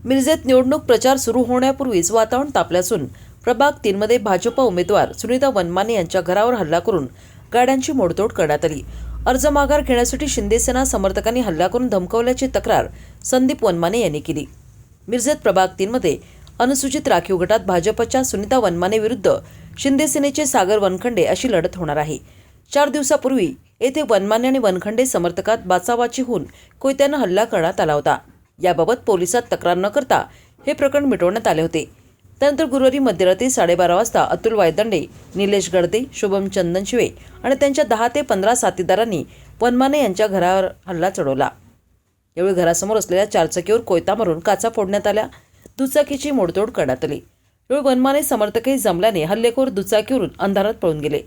मिरजेत निवडणूक प्रचार सुरू होण्यापूर्वीच वातावरण तापले असून प्रभाग 3 मध्ये भाजप उमेदवार सुनीता वनमाने यांच्या घरावर हल्ला करून गाड्यांची मोडतोड करण्यात आली। अर्ज माघार घेण्यासाठी शिंदेसेना समर्थकांनी हल्ला करून धमकावल्याची तक्रार संदीप वनमाने यांनी केली। मिरजेत प्रभाग 3 मध्ये अनुसूचित राखीव गटात भाजपच्या सुनीता वनमाने विरुद्ध शिंदेसेनेचे सागर वनखंडे अशी लढत होणार आहे। 4 दिवसापूर्वी येथे वनमाने आणि वनखंडे समर्थकात बाचाबाची होऊन कोयत्याने हल्ला करण्यात आला होता। याबाबत पोलिसात तक्रार न करता हे प्रकरण मिटवण्यात आले होते। त्यानंतर गुरुवारी मध्यरात्री 12:30 वाजता अतुल वायदंडे, निलेश गडदे, शुभम चंदनशिवे आणि त्यांच्या 10 ते 15 साथीदारांनी वनमाने यांच्या घरावर हल्ला चढवला। यावेळी घरासमोर असलेल्या चारचाकीवर कोयता मारून काचा फोडण्यात आल्या, दुचाकीची मोडतोड करण्यात आली। यावेळी वनमाने समर्थकही जमल्याने हल्लेखोर दुचाकीवरून अंधारात पळून गेले।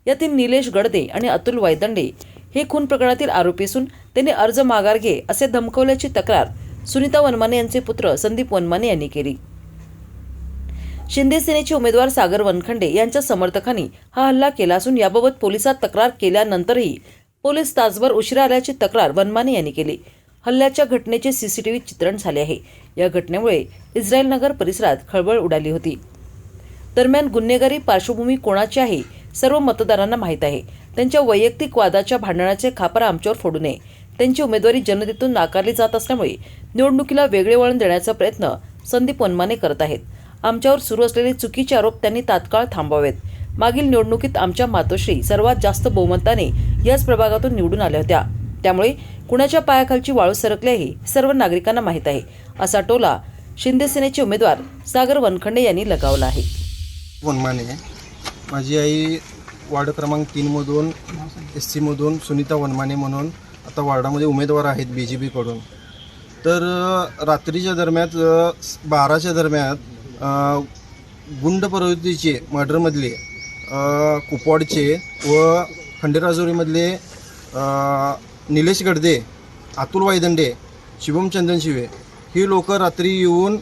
यातील निलेश गडदे आणि अतुल वायदंडे हे खून प्रकरणातील आरोपी असून त्यांनी अर्ज माघार घे असे धमकावल्याची तक्रार सुनीता वनमाने यांचे पुत्र संदीप वनमाने यांनी केली। शिंदेसेनेचे उमेदवार सागर वनखंडे यांच्या समर्थकांनी हा हल्ला केला असून याबाबत पोलिसात तक्रार केल्यानंतरही पोलीस तासभर उशिरा आल्याची तक्रार वनमाने यांनी केली। हल्ल्याच्या घटनेचे सीसीटीव्ही चित्रण झाले आहे। या घटनेमुळे इस्रायल नगर परिसरात खळबळ उडाली होती। दरम्यान गुन्हेगारी पार्श्वभूमी कोणाची आहे सर्व मतदारांना माहीत आहे। त्यांच्या वैयक्तिक वादाच्या भांडणाचे खापर आमच्यावर फोडू नये। त्यांची उमेदवारी जनतेतून नाकारली जात असल्यामुळे निवडणुकीला वेगळे वळण देण्याचा प्रयत्न संदीप वनमाने करत आहेत। आमच्यावर सुरू असलेले चुकीचे आरोप त्यांनी तात्काळ थांबवावेत। मागील निवडणुकीत आमच्या मातोश्री सर्वात जास्त बहुमताने याच प्रभागातून निवडून आल्या होत्या, त्यामुळे कुणाच्या पायाखालची वाळू सरकली आहे सर्व नागरिकांना माहीत आहे, असा टोला शिंदेसेनेचे उमेदवार सागर वनखंडे यांनी लगावला आहे। वनमाने, माझी आई वार्ड क्रमांक 3 मधून SC मधून सुनीता वनमाने म्हणून आता वार्डामध्ये उमेदवार आहेत BJP कडून। तर रात्रीच्या दरम्यान 12च्या दरम्यान गुंड प्रवृत्तीचे मर्डरमधले कुपवाडचे व खंडेराजुरीमधले निलेश गडदे, अतुल वायदंडे, शुभम चंदनशिवे ही लोक रात्री येऊन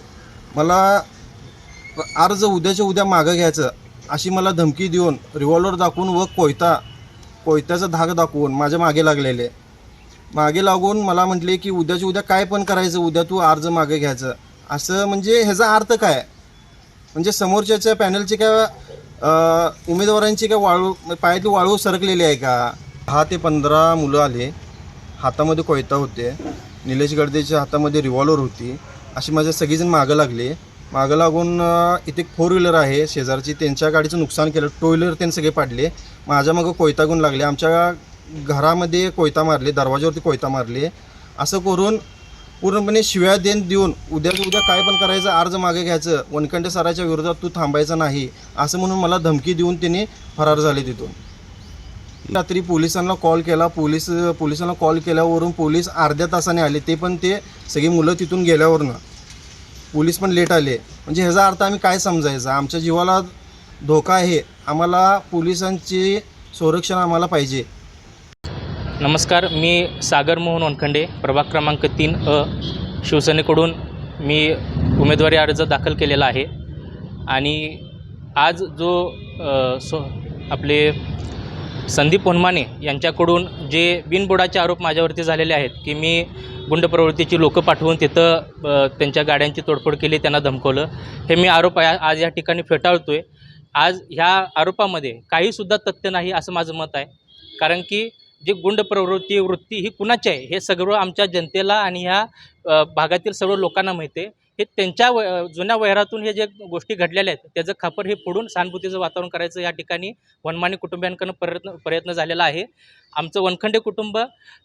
मला अर्ज उद्याच्या उद्या मागं घ्यायचं अशी मला धमकी देऊन रिव्हॉल्वर दाखवून व कोयत्याचा धाक दाखवून माझ्या मागे लागून मला म्हटले की उद्याच्या उद्या काय पण करायचं, उद्या तू अर्ज मागे घ्यायचं असं। म्हणजे ह्याचा अर्थ काय, म्हणजे समोरच्याच्या पॅनलची काय उमेदवारांची काय वाळू पायातली वाळू सरकलेली आहे का? 10 ते 15 मुलं आले, हातामध्ये कोयता होते, निलेश गडदेच्या हातामध्ये रिव्हॉल्वर होती, अशी माझ्या सगळीजण मागं लागून इथे 4 व्हीलर आहे शेजारची, त्यांच्या गाडीचं नुकसान केलं, 2 व्हीलर त्यांनी सगळे पाडले, माझ्या मागं कोयता घेऊन लागले, आमच्या घरामध्ये कोयता मारले, दरवाजावरती कोयता मारले, असं करून पूर्णपणे शिव्या देऊन उद्याच्या उद्या काय पण करायचं, अर्ज मागे घ्यायचं, वनखंडे सराच्या विरोधात तू थांबायचं नाही असं म्हणून मला धमकी देऊन त्यांनी फरार झाले तिथून। रात्री पोलिसांना कॉल केला, पोलिसांना कॉल केल्यावरून पोलीस अर्ध्या तासाने आले, ते पण ते सगळी मुलं तिथून गेल्यावरनं पोलीस पण लेट आले। म्हणजे ह्याचा अर्थ आम्ही काय समजायचा, आमच्या जीवाला धोका आहे, आम्हाला पोलिसांची संरक्षण आम्हाला पाहिजे। नमस्कार, मी सागर मोहन वनखंडे, प्रभाग क्रमांक 3A शिवसेनेकडून मी उमेदवारी अर्ज दाखल केलेला आहे। आणि आज जो आपले संदीप वनमाने यांच्याकडून जे बिनबुडाचे आरोप माझ्यावरती झालेले आहेत की मी गुंड प्रवृत्तीची लोकं पाठवून तिथं त्यांच्या गाड्यांची तोडफोड केली, त्यांना धमकवलं, हे मी आरोप आज या ठिकाणी फेटाळतो आहे। आज ह्या आरोपामध्ये काहीसुद्धा तथ्य नाही असं माझं मत आहे, कारण की जी गुंड वृत्ती ही कुणाची आहे हे सगळं आमच्या जनतेला आणि ह्या भागातील सर्व लोकांना माहिती आहे। हे त्यांच्या जुन्या वैरातून हे जे गोष्टी घडलेल्या आहेत त्याचं खापर हे फोडून सहानुभूतीचं वातावरण करायचं या ठिकाणी वनमाने कुटुंबियांकडून प्रयत्न झालेला आहे। आमचं वनखंडे कुटुंब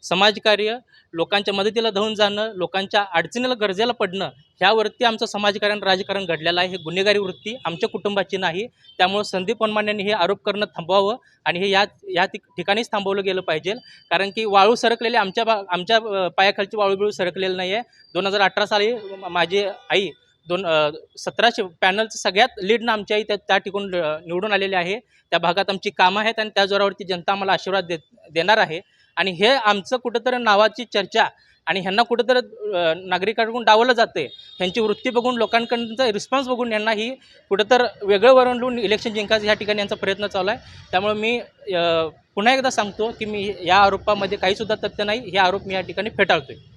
समाजकार्य, लोकांच्या मदतीला धावून जाणं, लोकांच्या अडचणीला गरजेला पडणं, ह्यावरती आमचं समाजकारण राजकारण घडलेलं आहे। हे गुन्हेगारी वृत्ती आमच्या कुटुंबाची नाही, त्यामुळे संदीप वनमाने यांनी हे आरोप करणं थांबवावं आणि हे या ठिकाणीच थांबवलं गेलं पाहिजे, कारण की वाळू सरकलेली आमच्या पायाखालची वाळू सरकलेली नाही आहे। 2018 साली माझी आई 1700 पॅनलचं सगळ्यात लीडनं आमची आई त्या ठिकाणी निवडून आलेली आहे। त्या भागात आमची कामं आहेत आणि त्या जोरावरती जनता आम्हाला आशीर्वाद देणार आहे। आणि हे आमचं कुठंतरी नावाची चर्चा आणि ह्यांना कुठंतरी नागरिकांकडून डावलं जाते, ह्यांची वृत्ती बघून लोकांकडूनचा रिस्पॉन्स बघून यांना ही कुठंतरी वेगळं वळण इलेक्शन जिंकायचं ह्या ठिकाणी यांचा प्रयत्न चालू आहे। त्यामुळे मी पुन्हा एकदा सांगतो की मी या आरोपामध्ये काहीसुद्धा तथ्य नाही, हे आरोप मी या ठिकाणी फेटाळतो आहे।